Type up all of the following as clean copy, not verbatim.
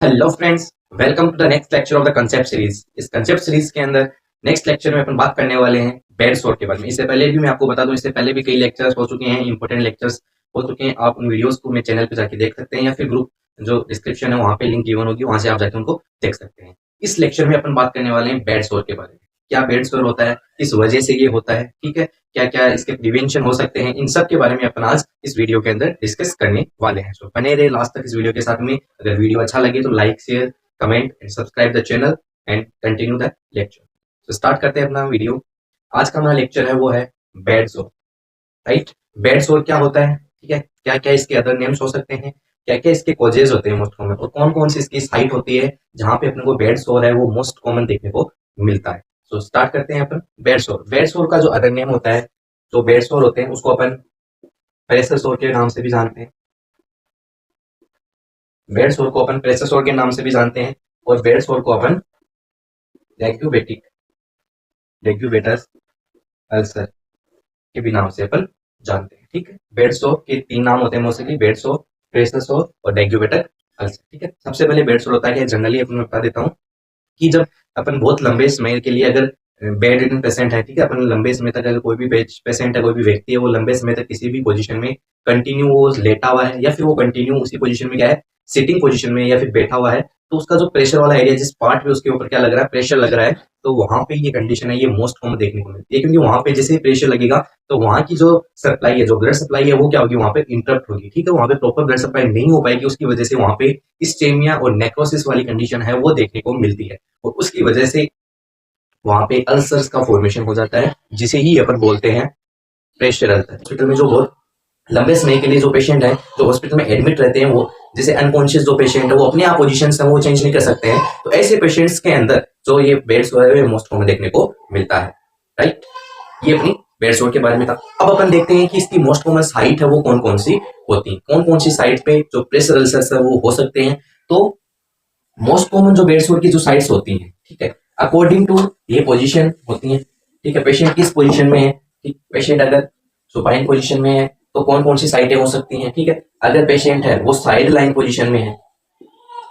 Hello friends, welcome to the next lecture of the concept series. इस concept series के अंदर next lecture में अपन बात करने वाले हैं बेड सोर के बारे में। इससे पहले भी मैं आपको बता दूं, इससे पहले भी कई लेक्चर्स हो चुके हैं, इंपॉर्टेंट लेक्चर्स हो चुके हैं। आप उन वीडियोस को मेरे चैनल पे जाके देख सकते हैं या फिर ग्रुप जो डिस्क्रिप्शन है वहां पे लिंक गिवन होगी, वहां से आप जाके उनको देख सकते हैं। इस लेक्चर में अपन बात करने वाले हैं बेड सोर के बारे में। क्या बेड सोर होता है, किस वजह से ये होता है, ठीक है, क्या क्या इसके प्रिवेंशन हो सकते हैं, इन सब के बारे में अपन आज इस वीडियो के अंदर डिस्कस करने वाले हैं। सो बने रहे लास्ट तक इस वीडियो के साथ में। अगर वीडियो अच्छा लगे तो like share comment and subscribe the channel and continue the lecture. तो स्टार्ट करते हैं अपना वीडियो। आज का हमारा लेक्चर है वो है बेड सोर, राइट। बेड सोर क्या होता है, ठीक है, क्या क्या इसके अदर नेम्स हो सकते हैं, क्या क्या इसके कॉजेज होते हैं मोस्ट कॉमन, और कौन कौन सी इसकी साइट होती है जहां पे अपने को बेड सोर है वो मोस्ट कॉमन देखने को मिलता है। सो स्टार्ट करते हैं अपन। बेड सोर, बेड सोर का जो अदर नेम होता है, जो बेड सोर होते हैं उसको अपन प्रेशर सोर के नाम से भी जानते हैं। बेड सोर को अपन प्रेशर सोर के नाम से भी जानते हैं, और बेड सोर को अपन डेक्यूबेटिक डेक्यूबेटस अल्सर के भी नाम से अपन जानते हैं, ठीक है। बेड सोर के तीन नाम होते हैं मोस्टली, बेड सोर, प्रेशर सोर और डेक्यूबेटर अल्सर, ठीक है। सबसे पहले बेड सोर होता है, जनरली अपन बता देता हूँ कि जब अपन बहुत लंबे समय के लिए अगर बेड रिडन पेशेंट है, ठीक है, अपन लंबे समय तक अगर कोई भी पेशेंट है, कोई भी व्यक्ति है, वो लंबे समय तक किसी भी पोजीशन में कंटिन्यू वो लेटा हुआ है या फिर वो कंटिन्यू उसी पोजीशन में क्या है, सिटिंग पोजीशन में या फिर बैठा हुआ है, तो उसका जो प्रेशर वाला एरिया, जिस पार्ट पे उसके ऊपर क्या लग रहा है, प्रेशर लग रहा है, तो वहां पे ये कंडीशन है, ये मोस्ट कॉमन देखने को मिलती है। क्योंकि वहां पे जैसे ही प्रेशर लगेगा तो वहां की जो सप्लाई है, जो ब्लड सप्लाई है, वो क्या होगी, वहां पे इंटरप्ट होगी, ठीक है। वहां पे प्रॉपर ब्लड सप्लाई नहीं हो पाएगी, उसकी वजह से वहां पे इस्चेमिया और नेक्रोसिस वाली कंडीशन है वो देखने को मिलती है, और उसकी वजह से वहां पे अल्सर्स का फॉर्मेशन हो जाता है, जिसे ही अपन बोलते हैं प्रेशर अल्सर। हॉस्पिटल में जो बहुत लंबे समय के लिए जो पेशेंट है, जो हॉस्पिटल में एडमिट रहते हैं, वो जैसे अनकॉन्शियस जो पेशेंट है, वो अपने आप पोजीशन है वो चेंज नहीं कर सकते हैं, तो ऐसे पेशेंट्स के अंदर जो ये बेड सोर है मोस्ट कॉमन देखने को मिलता है, राइट। ये अपनी बेड सोर के बारे में था। अब अपन देखते हैं कि इसकी मोस्ट कॉमन साइट है वो कौन कौन सी होती है, कौन कौन सी साइट पे जो प्रेशर अल्सर्स है वो हो सकते हैं। तो मोस्ट कॉमन जो बेड सोर की जो साइट्स होती हैं, ठीक है, अकॉर्डिंग टू ये पोजीशन होती है, ठीक है। पेशेंट किस पोजीशन में है, ठीक, पेशेंट अगर सुपाइन पोजीशन में है तो कौन कौन सी साइटें हो सकती हैं, ठीक है। अगर पेशेंट है वो साइड लाइन पोजीशन में है,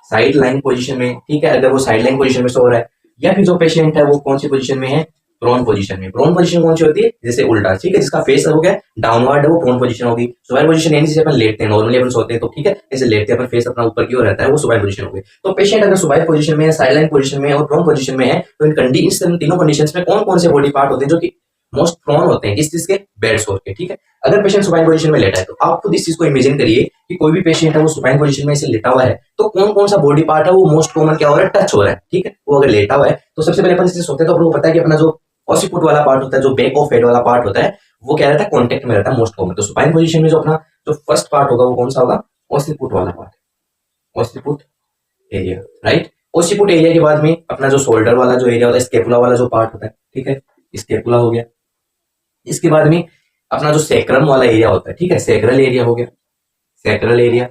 साइड लाइन पोजीशन में, ठीक है, अगर वो साइड लाइन पोजीशन में सो रहा है, या फिर जो पेशेंट है वो कौन सी पोजीशन में है, प्रोन पोजीशन में। प्रोन पोजीशन कौन सी होती है, जैसे उल्टा, ठीक है, जिसका फेस हो गया डाउनवर्ड है वो प्रोन पोजीशन होगी। सुपाइन पोजीशन यानी जैसे अपन लेटते हैं, नॉर्मली अपन सोते हैं तो ठीक है, जैसे लेटते हैं अपन फेस अपना ऊपर की ओर रहता है, वो सुपाइन पोजीशन होगी। तो पेशेंट अगर सुपाइन पोजीशन में है, साइड लाइन पोजीशन में है और प्रोन पोजीशन में है, तो इन तीनों कंडीशंस में कौन कौन से बॉडी पार्ट होते हैं जो कि मोस्ट प्रोन होते हैं, किस चीज के, बेड सोर के, ठीक है। अगर पेशेंट सुपाइन पोजीशन में लेटा है तो आप खुद इस चीज को इमेजिन करिए कि कोई भी पेशेंट है वो सुपाइन पोजीशन में ऐसे लेटा हुआ है, तो कौन कौन सा बॉडी पार्ट है वो मोस्ट कॉमन क्या हो रहा है, टच हो रहा है, ठीक है। वो अगर लेटा हुआ है तो सबसे पहले अपन जैसे सोते हैं तो आपको पता है कि अपना जो ऑसिपुट वाला पार्ट होता है, जो बैक ऑफ हेड वाला पार्ट होता है, वो क्या रहता है, कॉन्टेक्ट में रहता है मोस्ट कॉमन। तो सुपाइन पोजीशन में जो अपना जो फर्स्ट पार्ट होगा वो कौन सा होगा, ऑसिपुट वाला part, occiput area, right. Occiput area के बाद में अपना जो शोल्डर वाला जो एरिया होता है, स्केपुला वाला जो पार्ट होता है, ठीक है, स्केपुला हो गया। इसके बाद में अपना जो सैक्रम वाला एरिया होता है, ठीक है, सैक्रल एरिया हो गया, sacral area,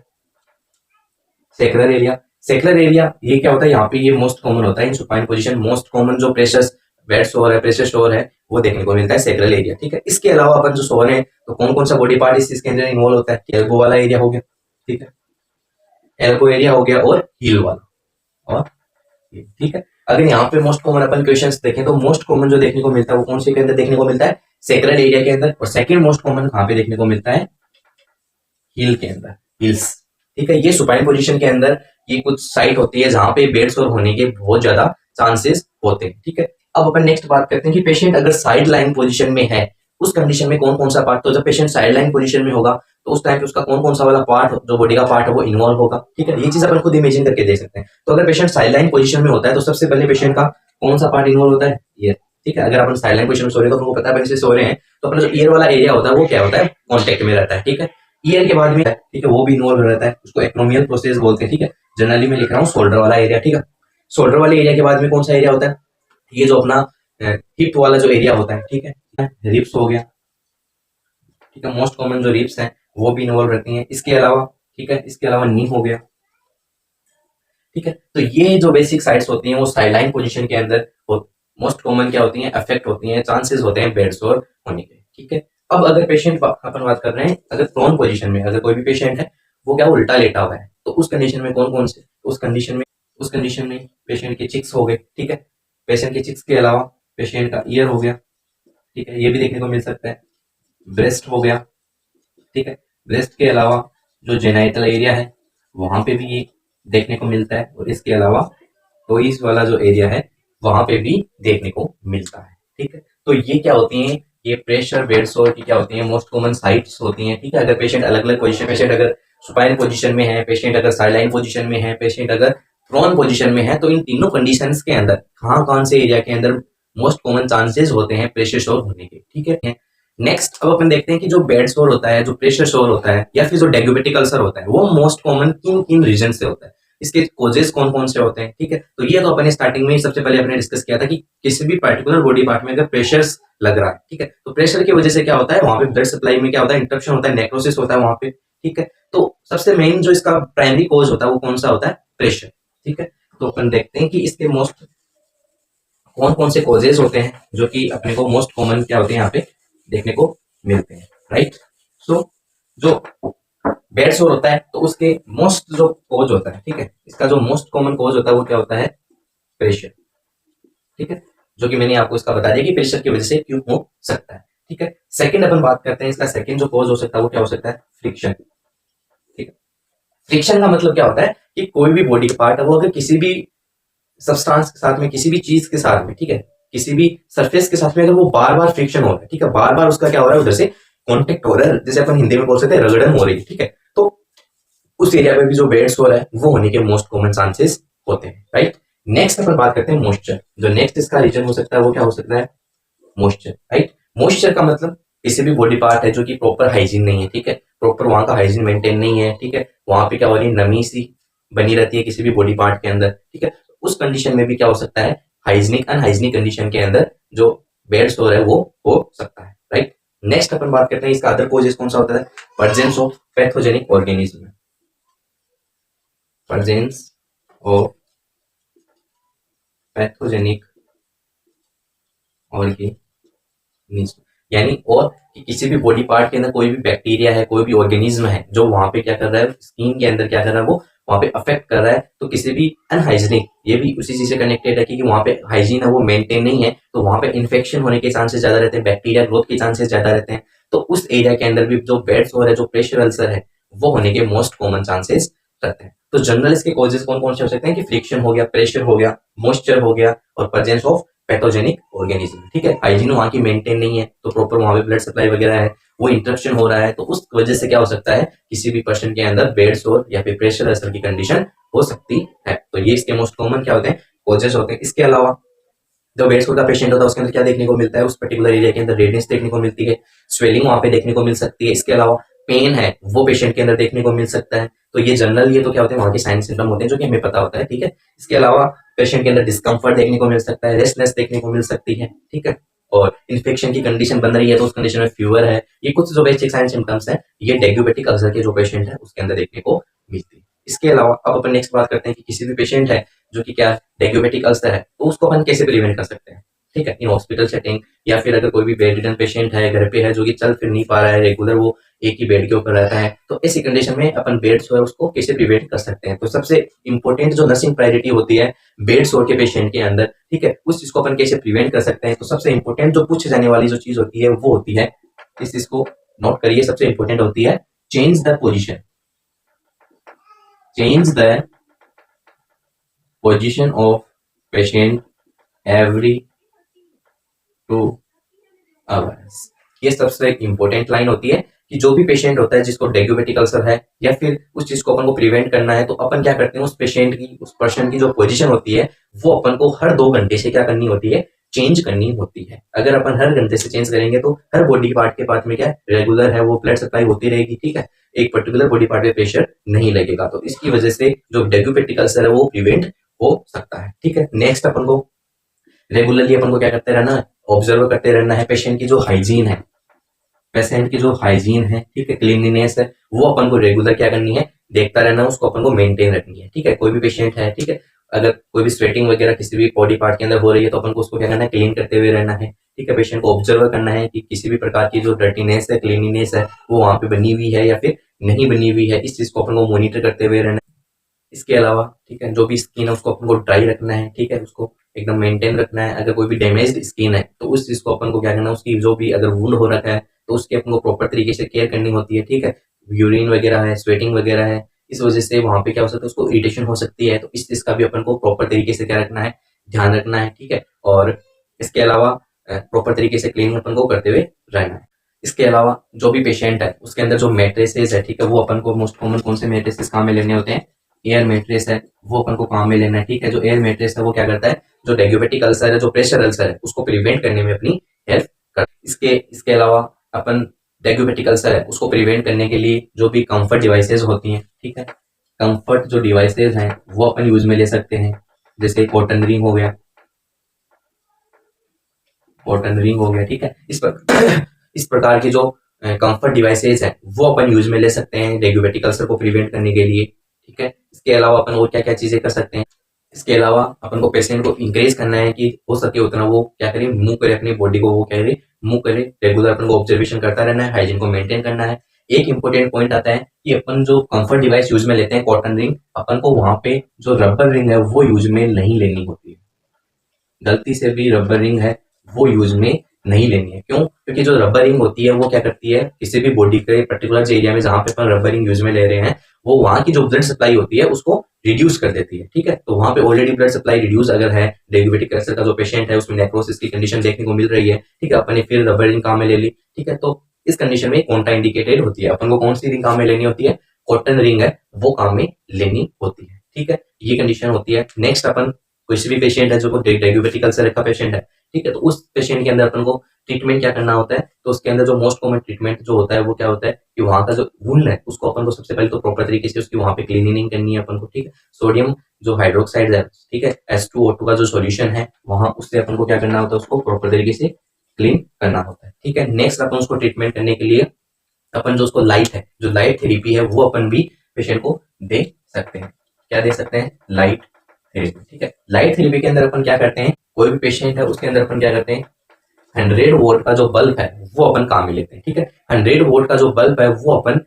sacral area, sacral area ये क्या होता है, यहाँ पे ये मोस्ट कॉमन होता है इन सुपाइन पोजीशन। मोस्ट कॉमन जो प्रेशर बेड सोर है, प्रेशर सोर है, वो देखने को मिलता है सैक्रल एरिया, ठीक है। इसके अलावा अपन जो सोर है तो कौन कौन सा बॉडी पार्ट इस चीज के अंदर इन्वॉल्व होता है, एल्बो वाला एरिया हो गया, ठीक है, एल्बो एरिया हो गया, और हील वाला, और ठीक है। अगर यहाँ पे मोस्ट कॉमन अपन क्वेश्चंस देखें तो मोस्ट कॉमन जो देखने को मिलता है वो कौन से के अंदर देखने को मिलता है, सैक्रल एरिया के अंदर, और सेकंड मोस्ट कॉमन कहाँ पे देखने को मिलता है, हील के अंदर, हील्स, ठीक है। ये सुपाइन पोजीशन के अंदर ये कुछ साइट होती है जहां पे बेड सोर होने के बहुत ज्यादा चांसेस होते हैं, ठीक है। अब अपन नेक्स्ट बात करते हैं कि पेशेंट अगर साइड लाइन पोजीशन में है, उस कंडीशन में कौन कौन सा पार्ट, तो जब पेशेंट साइड लाइन पोजीशन में होगा तो उस टाइम पे उसका कौन कौन सा वाला पार्ट जो बॉडी का पार्ट है वो इन्वॉल्व होगा, ठीक है। ये चीज अपन खुद इमेजिन करके देख सकते हैं। तो अगर पेशेंट साइड लाइन पोजीशन में होता है तो सबसे पहले पेशेंट का कौन सा पार्ट इन्वॉल्व होता है, ये, ठीक है। अगर अपन साइड लाइन पोजीशन में सो रहे हैं तो आपको पता है अपन से सो रहे हैं तो अपना जो ईयर वाला एरिया होता है वो क्या होता है, कॉन्टेक्ट में रहता है, ठीक है। ईयर के बाद में, ठीक है, वो भी इन्वॉल्व रहता है, उसको एक्रोमियल प्रोसेस बोलते हैं, ठीक है। जनरली मैं लिख रहा हूँ शोल्डर वाला एरिया, ठीक है। शोल्डर वाले एरिया के बाद में कौन सा एरिया होता है, ये जो अपना हिप वाला जो एरिया होता है, ठीक है, रिप्स हो गया, ठीक है। मोस्ट कॉमन जो रिप्स हैं वो भी इन्वॉल्व रहती हैं। इसके अलावा, ठीक है, इसके अलावा नी हो गया, ठीक है। तो ये जो बेसिक साइट्स होती हैं वो साइडलाइन पोजीशन के अंदर मोस्ट कॉमन क्या होती हैं, अफेक्ट होती हैं, चांसेस होते हैं बेड सोर होने के, ठीक है। अब अगर पेशेंट अपन बात कर रहे हैं अगर प्रोन पोजीशन में, अगर कोई भी पेशेंट है वो क्या उल्टा लेटा हुआ है, तो उस कंडीशन में कौन कौन से उस कंडीशन में पेशेंट के चिक्स हो गए, ठीक है। पेशेंट के चिक्स के अलावा पेशेंट का ईयर हो गया, ठीक है, ये भी देखने को मिल सकता है। ब्रेस्ट हो गया, ठीक है। ब्रेस्ट के अलावा जो जेनाइटल एरिया है वहां पे भी ये देखने को मिलता है, और इसके अलावा टोइस वाला जो एरिया है वहां पे भी देखने को मिलता है, ठीक है। तो ये क्या होती हैं, ये प्रेशर बेड सोर की क्या होती है, मोस्ट कॉमन साइट्स होती हैं, ठीक है। अगर पेशेंट अलग अलग पोजीशन, पेशेंट अगर सुपाइन पोजीशन में है, पेशेंट अगर साइडलाइन पोजीशन में है, पेशेंट अगर प्रोन पोजीशन में है, तो इन तीनों कंडीशंस के अंदर कहाँ कौन से एरिया के अंदर मोस्ट कॉमन चांसेस होते हैं प्रेशर शोर होने के, ठीक है। नेक्स्ट अब अपन देखते हैं कि जो बेड सोर होता है, जो प्रेशर शोर होता है, या फिर जो डेगुबेटिक अल्सर होता है, वो मोस्ट कॉमन किन किन रीजन से होता है, इसके कोजेस कौन कौन से होते हैं, ठीक है। तो ये तो अपने स्टार्टिंग में ही सबसे पहले अपने डिस्कस किया था कि किसी भी पर्टिकुलर बॉडी पार्ट में अगर प्रेशर लग रहा है, ठीक है, तो प्रेशर की वजह से क्या होता है, वहां पे ब्लड सप्लाई में क्या होता है, इंटरप्शन होता है, नेक्रोसिस होता है वहां पे, ठीक है। तो सबसे मेन जो इसका प्राइमरी कोज होता है वो कौन सा होता है, प्रेशर, ठीक है। तो अपन देखते हैं कि इसके मोस्ट कौन कौन से कॉजेज होते हैं जो कि अपने को मोस्ट कॉमन क्या होते हैं यहाँ पे देखने को मिलते हैं, राइट। सो जो बेड सोर होता है तो उसके मोस्ट जो कॉज होता है, ठीक है, इसका जो मोस्ट कॉमन कॉज होता है वो क्या होता है, प्रेशर, ठीक है, जो कि मैंने आपको इसका बता दिया कि प्रेशर की वजह से क्यों हो सकता है, ठीक है। सेकंड अपन बात करते हैं, इसका सेकंड जो कॉज हो सकता है वो क्या हो सकता है, फ्रिक्शन, ठीक है। फ्रिक्शन का मतलब क्या होता है कि कोई भी बॉडी का पार्ट है वो अगर किसी भी सब्सटेंस के साथ में, किसी भी चीज के साथ में, ठीक है, किसी भी सरफेस के साथ में अगर वो बार बार फ्रिक्शन हो रहा है, ठीक है, बार बार उसका क्या हो रहा है, उधर से कॉन्टेक्ट हो रहा है, जैसे अपन हिंदी में बोल सकते हैं रगड़न हो रही है, ठीक है, तो उस एरिया पे भी जो बेड्स हो रहा है वो होने के मोस्ट कॉमन चांसेस होते हैं, राइट। नेक्स्ट अपन बात करते हैं मॉइस्चर, जो नेक्स्ट इसका रीजन हो सकता है वो क्या हो सकता है, मॉइस्चर, राइट। मॉइस्चर का मतलब किसी भी बॉडी पार्ट है जो कि प्रॉपर हाइजीन नहीं है, ठीक है, प्रॉपर वहां का हाइजीन मेंटेन नहीं है, ठीक है, वहां पे क्या हो रही है, नमी सी बनी रहती है किसी भी बॉडी पार्ट के अंदर, ठीक है, उस कंडीशन में भी क्या हो सकता है, हाइजीनिक अनहाइजीनिक कंडीशन के अंदर जो बेड्स हो रहा है वो हो सकता है, राइट। नेक्स्ट अपन बात करते हैं इसका अदर कॉजेस कौन सा होता है, presence of pathogenic organism, presence of pathogenic organism, यानी और कि किसी भी बॉडी पार्ट के अंदर कोई भी बैक्टीरिया है, कोई भी ऑर्गेनिज्म है जो वहां पे क्या कर रहा है, स्किन के अंदर क्या कर रहा है, वो वहां पे अफेक्ट कर रहा है, तो किसी भी अनहाइजीनिक, ये भी उसी चीज से कनेक्टेड है कि वहां पे हाइजीन है वो मेंटेन नहीं है, तो वहां पे इन्फेक्शन होने के चांसेस ज्यादा रहते हैं, बैक्टीरिया ग्रोथ के चांसेस ज्यादा रहते हैं, तो उस एरिया के अंदर भी जो बेड सोर है, जो प्रेशर अल्सर है, वो होने के मोस्ट कॉमन चांसेस रहते हैं। तो जनरल इसके कॉजेज कौन कौन से हो सकते हैं कि फ्रिक्शन हो गया, प्रेशर हो गया, मॉइस्चर हो गया, और प्रेजेंस ऑफ पैथोजेनिक ऑर्गेनिज्म, ठीक है। हाइजीन वहां की मेंटेन नहीं है, तो प्रॉपर वहां पे ब्लड सप्लाई वगैरह है वो इंटरप्शन हो रहा है, तो उस वजह से क्या हो सकता है, किसी भी पर्सन के अंदर बेड सोर या फिर प्रेशर अल्सर की कंडीशन हो सकती है। तो ये इसके मोस्ट कॉमन क्या होते हैं, कॉजेस होते हैं। इसके अलावा जो बेड सोर का पेशेंट होता है उसके अंदर क्या देखने को मिलता है, उस पर्टिकुलर एरिया के अंदर रेडनेस देखने को मिलती है, स्वेलिंग वहां पे देखने को मिल सकती है, इसके अलावा पेन है वो पेशेंट के अंदर देखने को मिल सकता है। तो ये जनरल, ये तो क्या होते हैं वहां के साइन सिम्टम होते हैं जो कि हमें पता होता है, ठीक है। इसके अलावा पेशेंट के अंदर डिस्कम्फर्ट देखने को मिल सकता है, रेस्टलेस देखने को मिल सकती है, ठीक है, और इन्फेक्शन की कंडीशन बन रही है तो उस कंडीशन में फीवर है, ये कुछ जो बेसिक साइन सिम्टम्स है ये डेग्यूबेटिक अल्सर के जो पेशेंट है उसके अंदर देखने को मिलती है। इसके अलावा अब अपन नेक्स्ट बात करते हैं कि किसी भी पेशेंट है जो कि क्या डेग्यूबेटिक अल्सर है तो उसको अपन कैसे प्रिवेंट कर सकते हैं, ठीक है, इन हॉस्पिटल सेटिंग, या फिर अगर कोई भी बेड रिडन पेशेंट है, घर पे है जो कि चल फिर नहीं पा रहा है, रेगुलर वो एक ही बेड के ऊपर रहता है, तो ऐसी कंडीशन में अपन बेड सोर उसको कैसे प्रिवेंट कर सकते हैं। तो सबसे इंपॉर्टेंट जो नर्सिंग प्रायोरिटी होती है बेड सोर के पेशेंट के अंदर, ठीक है, उस चीज को अपन कैसे प्रिवेंट कर सकते हैं। तो सबसे इंपॉर्टेंट जो पूछे जाने वाली जो चीज होती है वो होती है, इस चीज को नोट करिए, सबसे इंपॉर्टेंट होती है change the position, change the position of patient every 2 hours. ये सबसे इंपॉर्टेंट लाइन होती है कि जो भी पेशेंट होता है जिसको डेग्यूबेटिक अल्सर है या फिर उस चीज को अपन को प्रिवेंट करना है, तो अपन क्या करते हैं, उस पेशेंट की, उस पर्सन की जो पोजीशन होती है वो अपन को हर 2 घंटे से क्या करनी होती है, चेंज करनी होती है। अगर अपन हर घंटे से चेंज करेंगे तो हर बॉडी पार्ट के पार्ट में क्या रेगुलर है वो ब्लड सप्लाई होती रहेगी, ठीक है, एक पर्टिकुलर बॉडी पार्ट पे प्रेशर नहीं लगेगा, तो इसकी वजह से जो डेग्यूबेटिक अल्सर है वो प्रिवेंट हो सकता है, ठीक है। नेक्स्ट अपन को रेगुलरली अपन को क्या करते रहना है, ऑब्जर्व करते रहना है पेशेंट की जो हाइजीन है, पेशेंट की जो हाइजीन है, ठीक है, क्लीनलीनेस है, वो अपन को रेगुलर क्या करनी है, देखता रहना है, उसको अपन को मेंटेन रखनी है, ठीक है। कोई भी पेशेंट है, ठीक है, अगर कोई भी स्वेटिंग वगैरह किसी भी बॉडी पार्ट के अंदर हो रही है तो अपन को उसको क्या करना है, क्लीन करते हुए रहना है, ठीक है। पेशेंट को ऑब्जर्व करना है कि किसी भी प्रकार की जो डर्टीनेस है, क्लीनिनेस है वो वहां पे बनी हुई है या फिर नहीं बनी हुई है, इस चीज को अपन को मॉनिटर करते हुए रहना है। इसके अलावा ठीक है, जो भी स्किन है उसको अपन को ड्राई रखना है, ठीक है, उसको एकदम मेंटेन रखना है। अगर कोई भी डैमेज्ड स्किन है तो उस चीज को अपन को क्या करना है, उसकी जो भी अगर वुंड हो रखा है तो उसकी अपन को प्रॉपर तरीके से केयर करनी होती है, ठीक है। यूरिन वगैरह है, स्वेटिंग वगैरह है, इस वजह से वहां पे क्या हो सकता है, उसको इरिटेशन हो सकती है। तो इस चीज का भी अपन को प्रॉपर तरीके से क्या रखना है, ध्यान रखना है, ठीक है। और इसके अलावा प्रॉपर तरीके से क्लीनिंग अपन को करते हुए रहना है। इसके अलावा जो भी पेशेंट है उसके अंदर जो मेट्रेसेस है, ठीक है, वो अपन को मोस्ट कॉमन कौन से मेट्रेसेस काम में लेने होते हैं, एयर मेट्रेस है वो अपन को काम में लेना है, ठीक है। जो एयर मेट्रेस है वो क्या करता है, जो डायबिटिक अल्सर है, जो प्रेशर अल्सर है, उसको प्रिवेंट करने में अपनी हेल्प कर। इसके अलावा अपन डायबिटिक अल्सर है उसको प्रिवेंट करने के लिए जो भी कंफर्ट डिवाइसेस होती हैं, ठीक है, कंफर्ट जो डिवाइसेस हैं वो अपन यूज में ले सकते हैं। जैसे कॉटन रिंग हो गया, कॉटन रिंग हो गया, ठीक है। इस प्रकार के जो कंफर्ट डिवाइसेस हैं वो अपन यूज में ले सकते हैं डायबिटिक अल्सर को प्रिवेंट करने के लिए, ठीक है। इसके अलावा अपन और क्या क्या चीजें कर सकते हैं, इसके अलावा अपन को पेशेंट को इंकरेज करना है कि हो सके उतना वो क्या करे, मूव करे अपनी बॉडी को, वो क्या करे, मूव करे। रेगुलर अपन को ऑब्जर्वेशन करता रहना है, हाइजीन को मेंटेन करना है। एक इंपॉर्टेंट पॉइंट आता है कि अपन जो कंफर्ट डिवाइस यूज में लेते हैं कॉटन रिंग, अपन को वहां पे जो रबर रिंग है वो यूज में नहीं लेनी होती है। गलती से भी रबर रिंग है वो यूज में नहीं लेनी है। क्यों? क्योंकि जो रबर रिंग होती है वो क्या करती है, किसी भी बॉडी के पर्टिकुलर एरिया में जहां पे अपन रबर रिंग यूज में ले रहे हैं, वो वहां की जो ब्लड सप्लाई होती है उसको रिड्यूस कर देती है, ठीक है। तो वहां पे ऑलरेडी ब्लड सप्लाई रिड्यूस अगर है, डायबिटिक अल्सर का जो पेशेंट है उसमें नेक्रोसिस की कंडीशन देखने को मिल रही है, ठीक है, अपन ने फिर रबर रिंग काम में ले ली, ठीक है। तो इस कंडीशन में कॉन्ट्रा इंडिकेटेड होती है। अपन को कौन सी रिंग काम में लेनी होती है, कॉटन रिंग है वो काम में लेनी होती है, ठीक है। ये कंडीशन होती है। नेक्स्ट अपन कोई भी पेशेंट है जो डायबिटिक अल्सर का पेशेंट है, ठीक है, तो उस पेशेंट के अंदर अपन को ट्रीटमेंट क्या करना होता है, तो उसके अंदर जो मोस्ट कॉमन ट्रीटमेंट जो होता है वो क्या होता है कि वहां का जो वुंड है उसको अपन को सबसे पहले तो प्रॉपर तरीके से उसकी वहां पे क्लीनिंग करनी है अपन को, ठीक है। सोडियम जो हाइड्रोक्साइड है, ठीक है, H2O2 का जो सॉल्यूशन है वहां उससे अपन को क्या करना होता है, उसको प्रॉपर तरीके से क्लीन करना होता है, ठीक है। नेक्स्ट अपन उसको ट्रीटमेंट करने के लिए अपन जो उसको लाइट है, जो लाइट थेरेपी है वो अपन भी पेशेंट को दे सकते हैं। क्या दे सकते हैं, लाइट थेरेपी, ठीक है। लाइट थेरेपी के अंदर अपन क्या करते हैं, कोई भी पेशेंट है उसके अंदर अपन क्या करते हैं, 100 वोल्ट का जो बल्ब है वो अपन काम में लेते हैं, ठीक है। 100 वोल्ट का जो बल्ब है वो अपन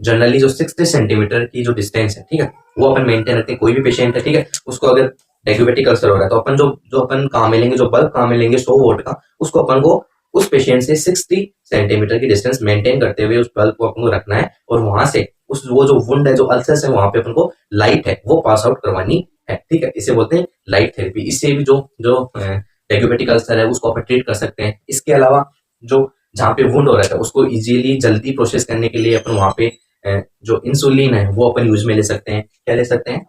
जनरली जो 60 सेंटीमीटर की जो डिस्टेंस है, ठीक है, वो अपन मेंटेन रखते हैं। कोई भी पेशेंट है, ठीक है, उसको अगर डायबिटिक अल्सर हो रहा है तो अपन जो जो अपन काम में लेंगे, जो बल्ब काम में लेंगे 100 वोल्ट का, उसको अपन को उस पेशेंट से 60 सेंटीमीटर की डिस्टेंस मेंटेन करते हुए उस बल्ब को अपन को रखना है, और वहां से उस वो जो वुंड है, जो अल्सर है, वहां पे अपन को लाइट है वो पास आउट करवानी है, ठीक है। इसे बोलते हैं लाइट थेरेपी। इससे भी जो जो डायबिटिक अल्सर है उसको अपन ट्रीट कर सकते हैं। इसके अलावा जो जहाँ पे वुंड हो रहा है उसको इजीली जल्दी प्रोसेस करने के लिए अपन वहां पे जो इंसुलिन है वो अपन यूज में ले सकते हैं। क्या ले सकते हैं,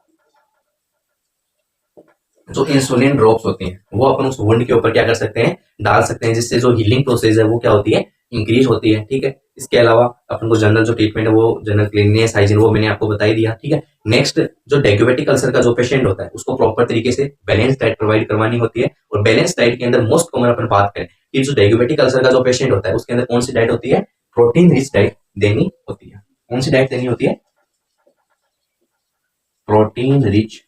जो इंसुलिन ड्रॉप्स होती हैं वो अपन उस वुंड के ऊपर क्या कर सकते हैं, डाल सकते हैं, जिससे जो हीलिंग प्रोसेस है वो क्या होती है, इंक्रीज होती है, ठीक है। इसके अलावा अपन को जनरल जो ट्रीटमेंट है वो जनरल क्लीननेस हाइजीन वो मैंने आपको बता ही दिया, ठीक है। नेक्स्ट जो डायबिटिक अल्सर का जो पेशेंट होता है उसको प्रॉपर तरीके से बैलेंस डाइट प्रोवाइड करवानी होती है। और बैलेंस डाइट के अंदर मोस्ट कॉमन अपन बात करें कि जो डायबिटिक अल्सर का जो पेशेंट होता है उसके अंदर कौन सी डाइट होती है, प्रोटीन रिच डाइट देनी होती है। कौन सी डाइट देनी होती है, प्रोटीन रिच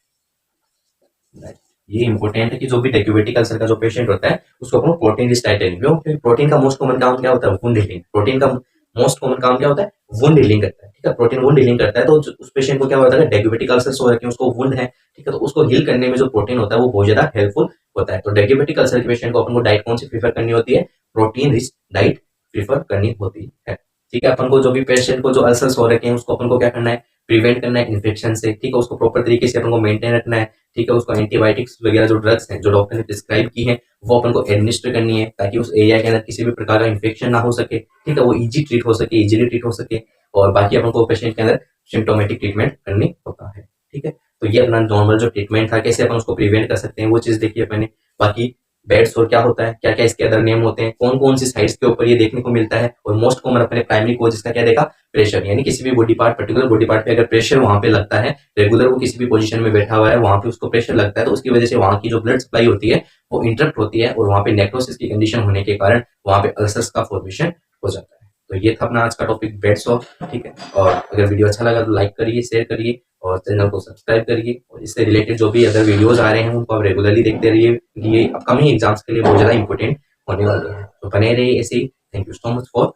डाइट। ये इंपॉर्टेंट है कि जो भी डायबिटिक अल्सर का जो पेशेंट होता है उसको अपन प्रोटीन रिच डाइट लेनी है, क्योंकि प्रोटीन का मोस्ट कॉमन काम क्या होता है, वुंड हीलिंग। प्रोटीन का मोस्ट कॉमन काम क्या होता है, वुंड हीलिंग करता है, ठीक है। प्रोटीन वुंड हीलिंग करता है, तो उस पेशेंट को क्या होता है, डायबिटिक अल्सर हो रखे हैं, उसको वुंड है, ठीक है, तो उसको हील करने में जो प्रोटीन होता है वो बहुत ज्यादा हेल्पफुल होता है। तो डायबिटिक अल्सर के पेशेंट को अपन को डाइट कौन सी प्रीफर करनी होती है, प्रोटीन रिच डाइट प्रीफर करनी होती है, ठीक है। अपन को जो भी पेशेंट को जो अल्सर्स हो रखे हैं उसको अपन को क्या करना है, प्रिवेंट करना है इन्फेक्शन से, ठीक है। उसको प्रॉपर तरीके से अपन को मेंटेन रखना है, ठीक है। उसको एंटीबायोटिक्स वगैरह जो ड्रग्स हैं जो डॉक्टर ने प्रिस्क्राइब की है वो अपन को एडमिनिस्टर करनी है, ताकि उस एरिया के अंदर किसी भी प्रकार का इन्फेक्शन ना हो सके, ठीक है, वो इजी ट्रीट हो सके, इजीली ट्रीट हो सके। और बाकी अपन को पेशेंट के अंदर सिम्टोमेटिक ट्रीटमेंट करनी होता है, ठीक है। तो ये अपना नॉर्मल जो ट्रीटमेंट था, कैसे अपन उसको प्रिवेंट कर सकते हैं वो चीज देखिए अपने। बाकी बेड सोर क्या होता है, क्या क्या इसके अदर नेम होते हैं, कौन कौन सी साइड्स के ऊपर ये देखने को मिलता है, और मोस्ट कॉमन अपने प्राइमरी कोज इसका क्या देखा, प्रेशर। यानी किसी भी body part, particular body part पे अगर प्रेशर वहां पे लगता है, रेगुलर वो किसी भी पोजीशन में बैठा हुआ है, वहां पे उसको प्रेशर लगता है, तो उसकी वजह से वहां की जो ब्लड सप्लाई होती है वो इंटरप्ट होती है, और वहां पे नेक्रोसिस की कंडीशन होने के कारण वहां पे अल्सर्स का फॉर्मेशन हो जाता है। तो ये था अपना आज का टॉपिक, बेड सोर, ठीक है। और अगर वीडियो अच्छा लगा तो लाइक करिए, शेयर करिए, और चैनल को सब्सक्राइब करिए। और इससे रिलेटेड जो भी अदर वीडियोस आ रहे हैं उनको आप रेगुलरली देखते रहिए, ये अपकमिंग एग्जाम्स के लिए बहुत ज्यादा इंपॉर्टेंट होने वाले हैं। तो बने रहिए ऐसे ही। Thank you so much for